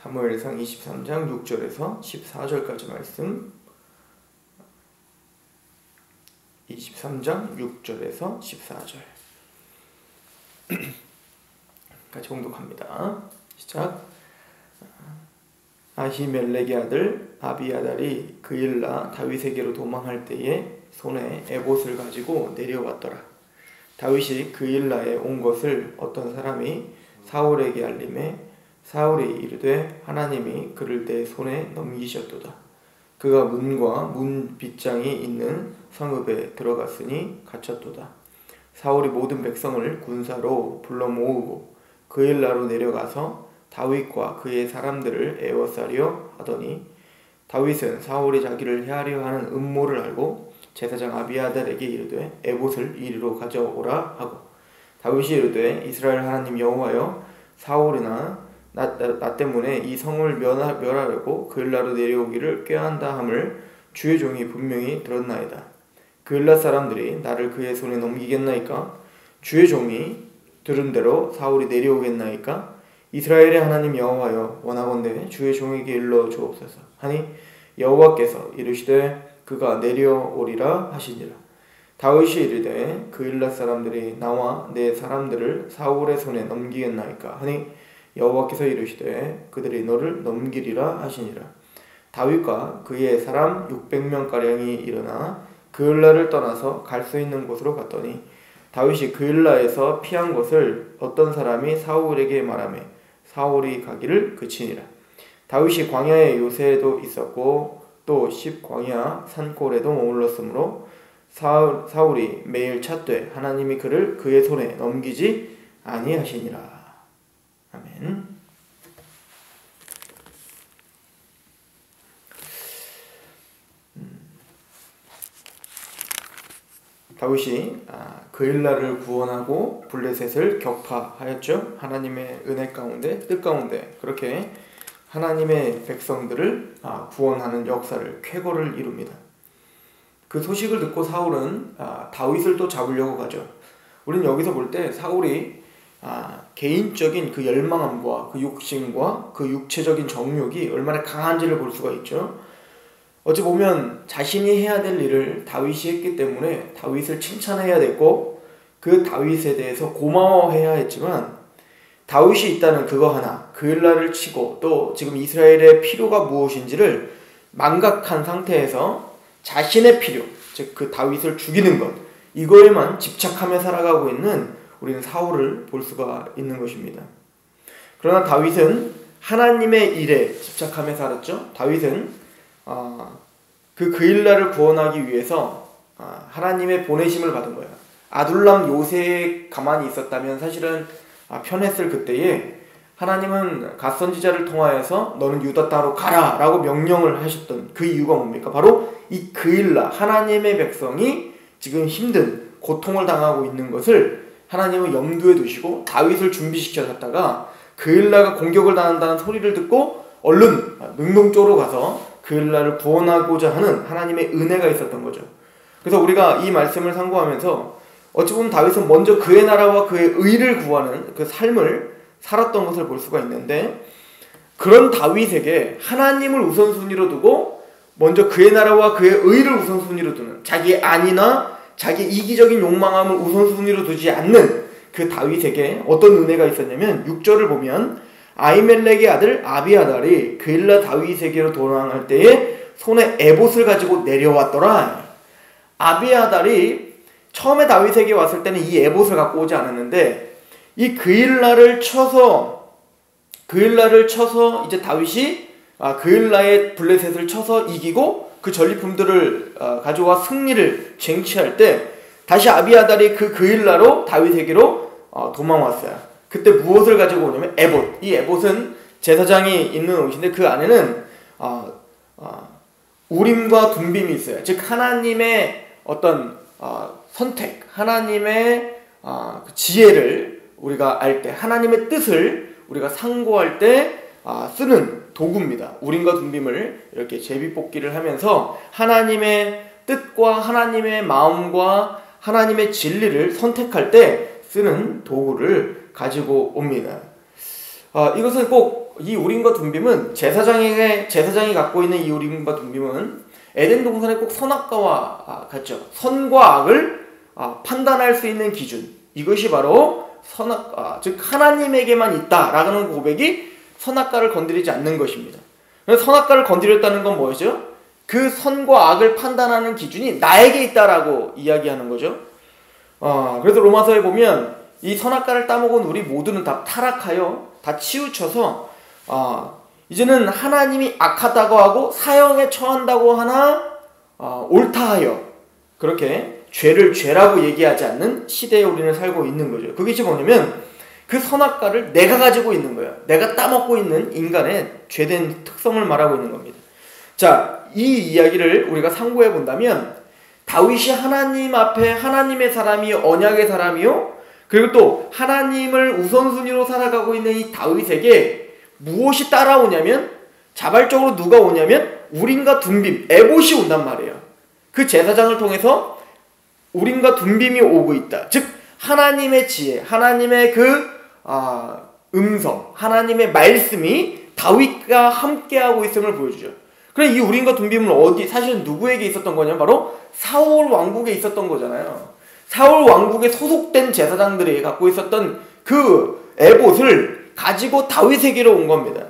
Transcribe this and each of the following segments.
사무엘상 23장 6절에서 14절까지 말씀. 23장 6절에서 14절 같이 공독합니다. 시작. 아히멜렉의 아들 아비아달이 그일라 다윗에게로 도망할 때에 손에 에봇을 가지고 내려왔더라. 다윗이 그일라에 온 것을 어떤 사람이 사울에게 알림해 사울이 이르되 하나님이 그를 내 손에 넘기셨도다. 그가 문과 문 빗장이 있는 성읍에 들어갔으니 갇혔도다. 사울이 모든 백성을 군사로 불러 모으고 그일라로 내려가서 다윗과 그의 사람들을 에워싸려 하더니 다윗은 사울이 자기를 해하려 하는 음모를 알고 제사장 아비아달에게 이르되 에봇을 이리로 가져오라 하고 다윗이 이르되 이스라엘 하나님 여호와여 사울이나 나 때문에 이 성을 멸하려고 그일라로 내려오기를 꾀한다 함을 주의 종이 분명히 들었나이다. 그일라 사람들이 나를 그의 손에 넘기겠나이까? 주의 종이 들은 대로 사울이 내려오겠나이까? 이스라엘의 하나님 여호와여 원하건대 주의 종에게 일러 주옵소서 하니 여호와께서 이르시되 그가 내려오리라 하시니라. 다윗이 이르되 그일라 사람들이 나와 내 사람들을 사울의 손에 넘기겠나이까 하니 여호와께서 이르시되 그들이 너를 넘기리라 하시니라. 다윗과 그의 사람 600명가량이 일어나 그일라를 떠나서 갈 수 있는 곳으로 갔더니 다윗이 그일라에서 피한 것을 어떤 사람이 사울에게 말하매 사울이 가기를 그치니라. 다윗이 광야에 요새에도 있었고 또 십광야 산골에도 머물렀으므로 사울이 매일 찾되 하나님이 그를 그의 손에 넘기지 아니하시니라. 아멘. 다윗이 그일라를 구원하고 블레셋을 격파하였죠. 하나님의 은혜 가운데 뜻 가운데 그렇게 하나님의 백성들을 구원하는 역사를 쾌거를 이룹니다. 그 소식을 듣고 사울은 다윗을 또 잡으려고 가죠. 우리는 여기서 볼 때 사울이 개인적인 그 열망함과 그 욕심과 그 육체적인 정욕이 얼마나 강한지를 볼 수가 있죠. 어찌 보면 자신이 해야 될 일을 다윗이 했기 때문에 다윗을 칭찬해야 됐고 그 다윗에 대해서 고마워해야 했지만 다윗이 있다는 그거 하나, 그일라를 치고 또 지금 이스라엘의 필요가 무엇인지를 망각한 상태에서 자신의 필요, 즉 그 다윗을 죽이는 것, 이거에만 집착하며 살아가고 있는 우리는 사울을 볼 수가 있는 것입니다. 그러나 다윗은 하나님의 일에 집착하며 살았죠. 다윗은 그 그일라를 구원하기 위해서 하나님의 보내심을 받은 거예요. 아둘람 요새에 가만히 있었다면 사실은 편했을 그때에 하나님은 갓선지자를 통하여서 너는 유다 땅으로 가라 라고 명령을 하셨던 그 이유가 뭡니까? 바로 이 그일라, 하나님의 백성이 지금 힘든 고통을 당하고 있는 것을 하나님은 염두에 두시고 다윗을 준비시켜 놨다가 그일라가 공격을 당한다는 소리를 듣고 얼른 능동적으로 가서 그일라를 구원하고자 하는 하나님의 은혜가 있었던 거죠. 그래서 우리가 이 말씀을 상고하면서 어찌 보면 다윗은 먼저 그의 나라와 그의 의를 구하는 그 삶을 살았던 것을 볼 수가 있는데 그런 다윗에게 하나님을 우선순위로 두고 먼저 그의 나라와 그의 의를 우선순위로 두는 자기의 안이나 자기 이기적인 욕망함을 우선순위로 두지 않는 그 다윗에게 어떤 은혜가 있었냐면 6절을 보면 아히멜렉의 아들 아비아달이 그일라 다윗에게로 도망할 때에 손에 에봇을 가지고 내려왔더라. 아비아달이 처음에 다윗에게 왔을 때는 이 에봇을 갖고 오지 않았는데 이 그일라를 쳐서 이제 다윗이 그일라의 블레셋을 쳐서 이기고 그 전리품들을 가져와 승리를 쟁취할 때 다시 아비아달이 그 그일라로 다윗에게로 도망왔어요. 그때 무엇을 가지고 오냐면 에봇. 이 에봇은 제사장이 입는 옷인데 그 안에는 우림과 둠빔이 있어요. 즉 하나님의 어떤 선택, 하나님의 지혜를 우리가 알 때, 하나님의 뜻을 우리가 상고할 때 쓰는 도구입니다. 우림과 둠빔을 이렇게 제비뽑기를 하면서 하나님의 뜻과 하나님의 마음과 하나님의 진리를 선택할 때 쓰는 도구를 가지고 옵니다. 이것은 꼭 이 우림과 둠빔은 제사장이 갖고 있는 이 우림과 둠빔은 에덴 동산의 꼭 선악과와 같죠. 선과 악을 판단할 수 있는 기준. 이것이 바로 즉 하나님에게만 있다라는 고백이 선악과를 건드리지 않는 것입니다. 그래서 선악과를 건드렸다는 건 뭐죠? 그 선과 악을 판단하는 기준이 나에게 있다라고 이야기하는 거죠. 그래서 로마서에 보면 이 선악과를 따먹은 우리 모두는 다 타락하여 다 치우쳐서 이제는 하나님이 악하다고 하고 사형에 처한다고 하나 옳다하여 그렇게 죄를 죄라고 얘기하지 않는 시대에 우리는 살고 있는 거죠. 그것이 뭐냐면 그 선악과를 내가 가지고 있는 거예요. 내가 따먹고 있는 인간의 죄된 특성을 말하고 있는 겁니다. 자, 이 이야기를 우리가 상고해 본다면 다윗이 하나님 앞에 하나님의 사람이 언약의 사람이요 그리고 또 하나님을 우선순위로 살아가고 있는 이 다윗에게 무엇이 따라오냐면 자발적으로 누가 오냐면 우림과 둠빔, 에봇이 온단 말이에요. 그 제사장을 통해서 우림과 둠빔이 오고 있다. 즉 하나님의 지혜, 하나님의 음성, 하나님의 말씀이 다윗과 함께하고 있음을 보여주죠. 그래 이 우림과 둠빔은 사실은 누구에게 있었던 거냐면 바로 사울 왕국에 있었던 거잖아요. 사울 왕국에 소속된 제사장들이 갖고 있었던 그 에봇을 가지고 다윗에게로 온 겁니다.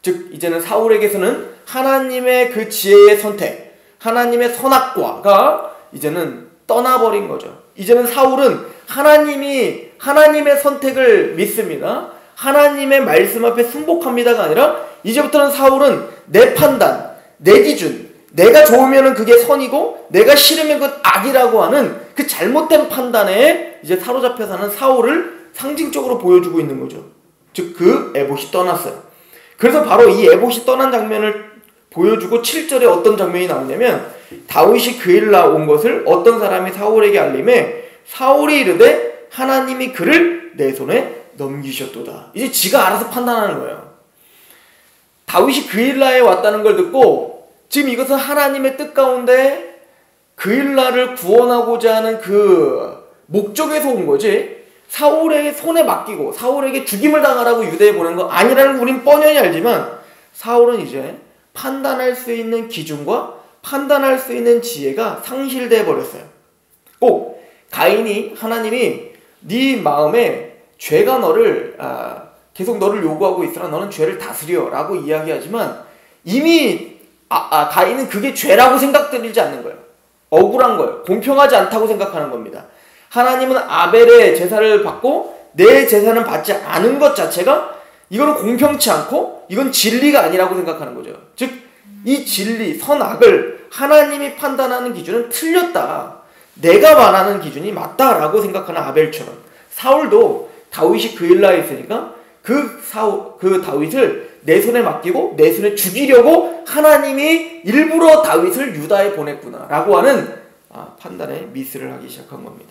즉 이제는 사울에게서는 하나님의 그 지혜의 선택, 하나님의 선악과가 이제는 떠나버린 거죠. 이제는 사울은 하나님의 선택을 믿습니다. 하나님의 말씀 앞에 순복합니다가 아니라 이제부터는 사울은 내 판단, 내 기준, 내가 좋으면 그게 선이고 내가 싫으면 그건 악이라고 하는 그 잘못된 판단에 이제 사로잡혀 사는 사울을 상징적으로 보여주고 있는 거죠. 즉 그 에봇이 떠났어요. 그래서 바로 이 에봇이 떠난 장면을 보여주고 7절에 어떤 장면이 나오냐면 다윗이 그일라 온 것을 어떤 사람이 사울에게 알림해 사울이 이르되 하나님이 그를 내 손에 넘기셨도다. 이제 지가 알아서 판단하는 거예요. 다윗이 그일라에 왔다는 걸 듣고 지금 이것은 하나님의 뜻 가운데 그일라를 구원하고자 하는 그 목적에서 온 거지 사울의 손에 맡기고 사울에게 죽임을 당하라고 유대에 보낸 거 아니라는 걸 우린 뻔히 알지만 사울은 이제 판단할 수 있는 기준과 판단할 수 있는 지혜가 상실돼 버렸어요. 꼭 가인이 하나님이 네 마음에 죄가 너를 계속 너를 요구하고 있으나 너는 죄를 다스려 라고 이야기하지만 이미 가인은 그게 죄라고 생각들이지 않는 거예요. 억울한 거예요. 공평하지 않다고 생각하는 겁니다. 하나님은 아벨의 제사를 받고 내 제사는 받지 않은 것 자체가 이거는 공평치 않고 이건 진리가 아니라고 생각하는 거죠. 즉 이 진리, 선악을 하나님이 판단하는 기준은 틀렸다. 내가 말하는 기준이 맞다라고 생각하는 아벨처럼 사울도 다윗이 그일라에 있으니까 그 다윗을 내 손에 맡기고 내 손에 죽이려고 하나님이 일부러 다윗을 유다에 보냈구나 라고 하는 판단에 미스를 하기 시작한 겁니다.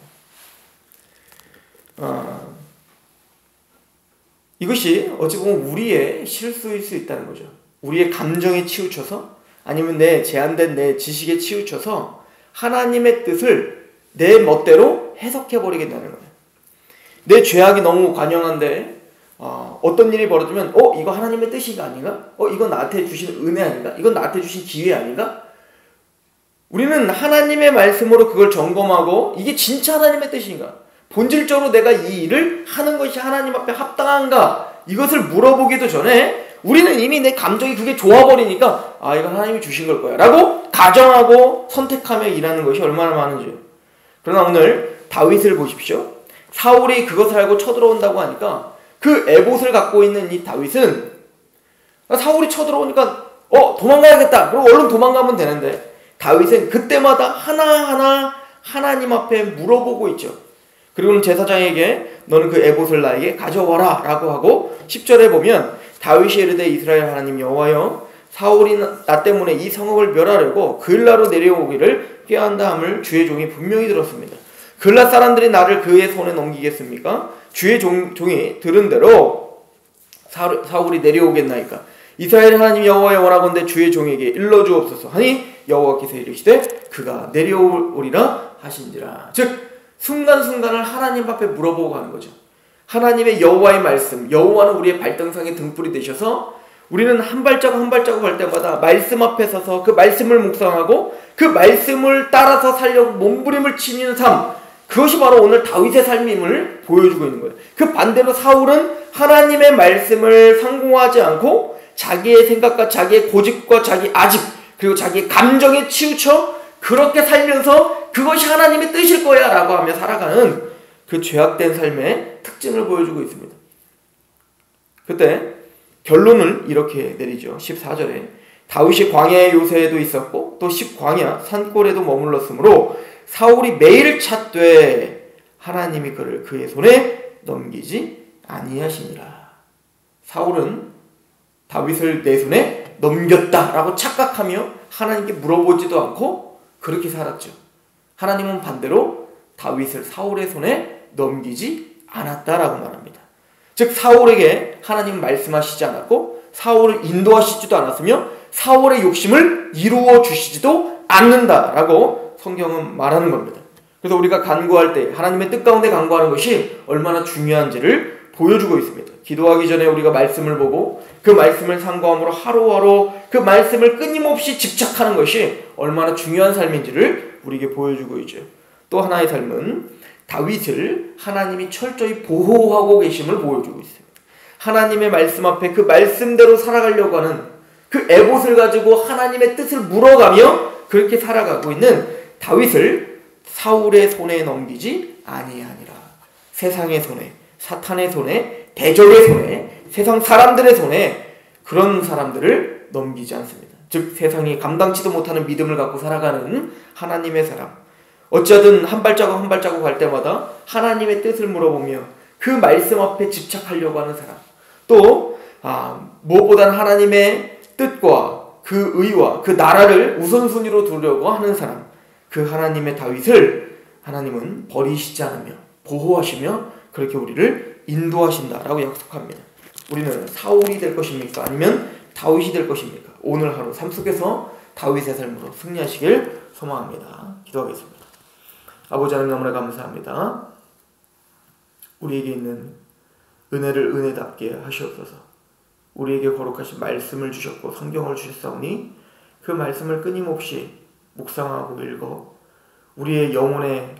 이것이 어찌 보면 우리의 실수일 수 있다는 거죠. 우리의 감정에 치우쳐서 아니면 내 제한된 내 지식에 치우쳐서 하나님의 뜻을 내 멋대로 해석해버리겠다는 거예요. 내 죄악이 너무 관영한데 어떤 일이 벌어지면 이거 하나님의 뜻이 아닌가? 이건 나한테 주신 은혜 아닌가? 이건 나한테 주신 기회 아닌가? 우리는 하나님의 말씀으로 그걸 점검하고 이게 진짜 하나님의 뜻인가? 본질적으로 내가 이 일을 하는 것이 하나님 앞에 합당한가? 이것을 물어보기도 전에 우리는 이미 내 감정이 그게 좋아버리니까 이건 하나님이 주신 걸 거야 라고 가정하고 선택하며 일하는 것이 얼마나 많은지요. 그러나 오늘 다윗을 보십시오. 사울이 그것을 알고 쳐들어온다고 하니까 그 에봇을 갖고 있는 이 다윗은 사울이 쳐들어오니까 도망가야겠다. 그리고 얼른 도망가면 되는데 다윗은 그때마다 하나하나 하나님 앞에 물어보고 있죠. 그리고는 제사장에게 너는 그 에봇을 나에게 가져와라 라고 하고 10절에 보면 다윗이 이르되 이스라엘 하나님 여호와여 사울이 나 때문에 이 성읍을 멸하려고 그일라로 내려오기를 꾀한다 함을 주의 종이 분명히 들었습니다. 그일라 사람들이 나를 그의 손에 넘기겠습니까? 주의 종이 들은 대로 사울이 내려오겠나이까? 이스라엘 하나님 여호와여 원하건대 주의 종에게 일러주옵소서 하니 여호와께서 이르시되 그가 내려오리라 하신지라. 즉 순간순간을 하나님 앞에 물어보고 가는 거죠. 하나님의 여호와의 말씀, 여호와는 우리의 발등상의 등불이 되셔서 우리는 한 발자국 한 발자국 갈 때마다 말씀 앞에 서서 그 말씀을 묵상하고 그 말씀을 따라서 살려고 몸부림을 치는 삶, 그것이 바로 오늘 다윗의 삶임을 보여주고 있는 거예요. 그 반대로 사울은 하나님의 말씀을 상고하지 않고 자기의 생각과 자기의 고집과 자기 아집 그리고 자기의 감정에 치우쳐 그렇게 살면서 그것이 하나님의 뜻일 거야 라고 하며 살아가는 그 죄악된 삶의 특징을 보여주고 있습니다. 그때 결론을 이렇게 내리죠. 14절에 다윗이 광야의 요새에도 있었고 또 십광야 산골에도 머물렀으므로 사울이 매일 찾되 하나님이 그를 그의 손에 넘기지 아니하시니라. 사울은 다윗을 내 손에 넘겼다라고 착각하며 하나님께 물어보지도 않고 그렇게 살았죠. 하나님은 반대로 다윗을 사울의 손에 넘기지 않았다라고 말합니다. 즉 사울에게 하나님은 말씀하시지 않았고 사울을 인도하시지도 않았으며 사울의 욕심을 이루어 주시지도 않는다라고 성경은 말하는 겁니다. 그래서 우리가 간구할 때 하나님의 뜻 가운데 간구하는 것이 얼마나 중요한지를 보여주고 있습니다. 기도하기 전에 우리가 말씀을 보고 그 말씀을 상고함으로 하루하루 그 말씀을 끊임없이 집착하는 것이 얼마나 중요한 삶인지를 우리에게 보여주고 있죠. 또 하나의 삶은 다윗을 하나님이 철저히 보호하고 계심을 보여주고 있습니다. 하나님의 말씀 앞에 그 말씀대로 살아가려고 하는 그 에봇을 가지고 하나님의 뜻을 물어가며 그렇게 살아가고 있는 다윗을 사울의 손에 넘기지 아니하니라. 세상의 손에, 사탄의 손에, 대적의 손에, 세상 사람들의 손에 그런 사람들을 넘기지 않습니다. 즉 세상이 감당치도 못하는 믿음을 갖고 살아가는 하나님의 사람, 어찌하든 한 발자국 한 발자국 갈 때마다 하나님의 뜻을 물어보며 그 말씀 앞에 집착하려고 하는 사람, 또 무엇보다는 하나님의 뜻과 그 의와 그 나라를 우선순위로 두려고 하는 사람, 그 하나님의 다윗을 하나님은 버리시지 않으며 보호하시며 그렇게 우리를 인도하신다라고 약속합니다. 우리는 사울이 될 것입니까? 아니면 다윗이 될 것입니까? 오늘 하루 삶 속에서 다윗의 삶으로 승리하시길 소망합니다. 기도하겠습니다. 아버지 하나님 너무나 감사합니다. 우리에게 있는 은혜를 은혜답게 하시옵소서. 우리에게 거룩하신 말씀을 주셨고 성경을 주셨사오니 그 말씀을 끊임없이 묵상하고 읽어 우리의 영혼의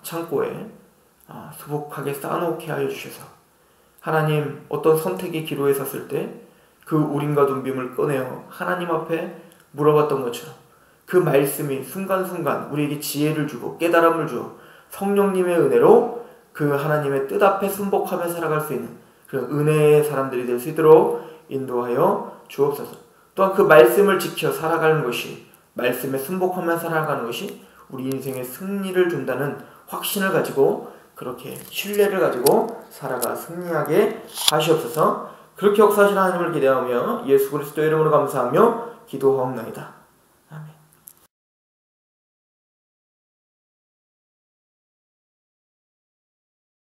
창고에 수북하게 쌓아놓게 하여 주셔서 하나님 어떤 선택의 기로에 섰을 때 그 우림과 둠빔을 꺼내어 하나님 앞에 물어봤던 것처럼 그 말씀이 순간순간 우리에게 지혜를 주고 깨달음을 주어 성령님의 은혜로 그 하나님의 뜻 앞에 순복하며 살아갈 수 있는 그런 은혜의 사람들이 될 수 있도록 인도하여 주옵소서. 또한 그 말씀을 지켜 살아가는 것이, 말씀에 순복하며 살아가는 것이 우리 인생의 승리를 준다는 확신을 가지고 그렇게 신뢰를 가지고 살아가 승리하게 하시옵소서. 그렇게 역사하시는 하나님을 기대하며 예수 그리스도의 이름으로 감사하며 기도하옵나이다.